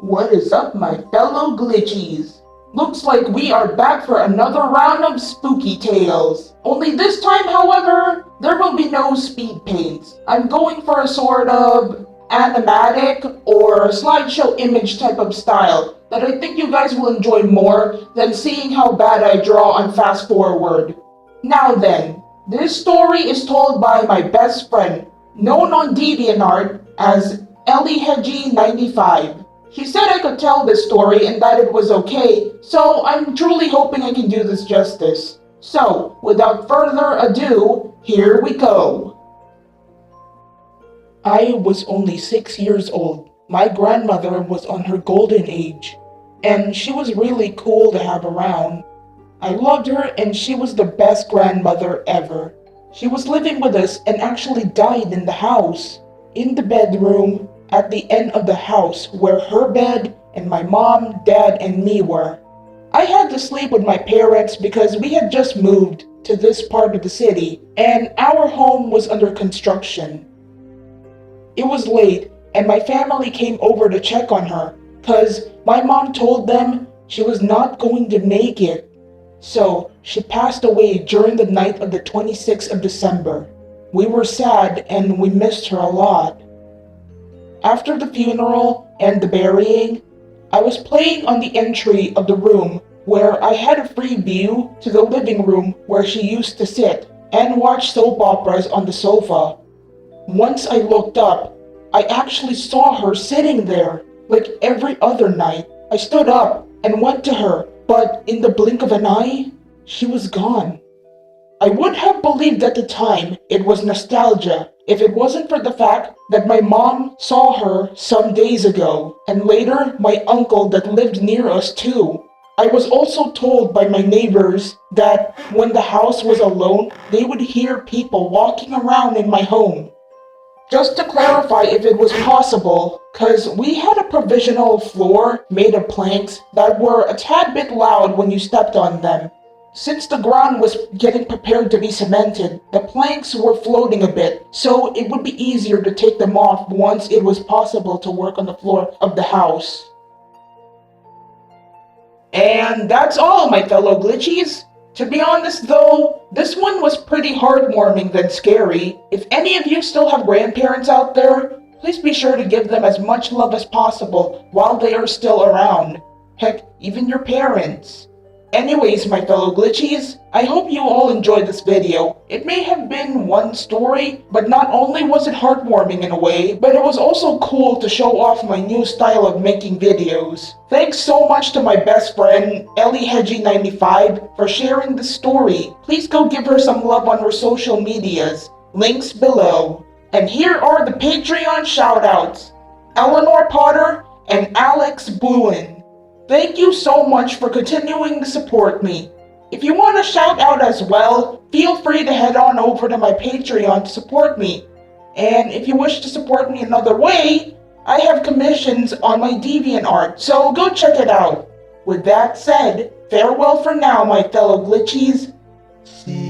What is up, my fellow glitchies? Looks like we are back for another round of spooky tales. Only this time, however, there will be no speed paints. I'm going for a sort of animatic or slideshow image type of style that I think you guys will enjoy more than seeing how bad I draw on fast forward. Now then, this story is told by my best friend, known on DeviantArt as Hedgie95. She said I could tell this story and that it was okay, so I'm truly hoping I can do this justice. So, without further ado, here we go. I was only 6 years old. My grandmother was on her golden age, and she was really cool to have around. I loved her and she was the best grandmother ever. She was living with us and actually died in the house, in the bedroom, at the end of the house where her bed and my mom, dad, and me were. I had to sleep with my parents because we had just moved to this part of the city and our home was under construction. It was late and my family came over to check on her because my mom told them she was not going to make it. So she passed away during the night of the 26th of December. We were sad and we missed her a lot. After the funeral and the burying, I was playing on the entry of the room where I had a free view to the living room where she used to sit and watch soap operas on the sofa. Once I looked up, I actually saw her sitting there like every other night. I stood up and went to her, but in the blink of an eye, she was gone. I would have believed at the time it was nostalgia if it wasn't for the fact that my mom saw her some days ago, and later my uncle that lived near us too. I was also told by my neighbors that when the house was alone, they would hear people walking around in my home. Just to clarify if it was possible, cause we had a provisional floor made of planks that were a tad bit loud when you stepped on them. Since the ground was getting prepared to be cemented, the planks were floating a bit, so it would be easier to take them off once it was possible to work on the floor of the house. And that's all, my fellow glitchies. To be honest though, this one was pretty heartwarming than scary. If any of you still have grandparents out there, please be sure to give them as much love as possible while they are still around. Heck, even your parents. Anyways, my fellow glitchies, I hope you all enjoyed this video. It may have been one story, but not only was it heartwarming in a way, but it was also cool to show off my new style of making videos. Thanks so much to my best friend, Hedgie95, for sharing this story. Please go give her some love on her social medias. Links below. And here are the Patreon shoutouts. Eleanor Potter and Alex Bluin. Thank you so much for continuing to support me. If you want a shout out as well, feel free to head on over to my Patreon to support me. And if you wish to support me another way, I have commissions on my DeviantArt, so go check it out. With that said, farewell for now, my fellow glitchies. See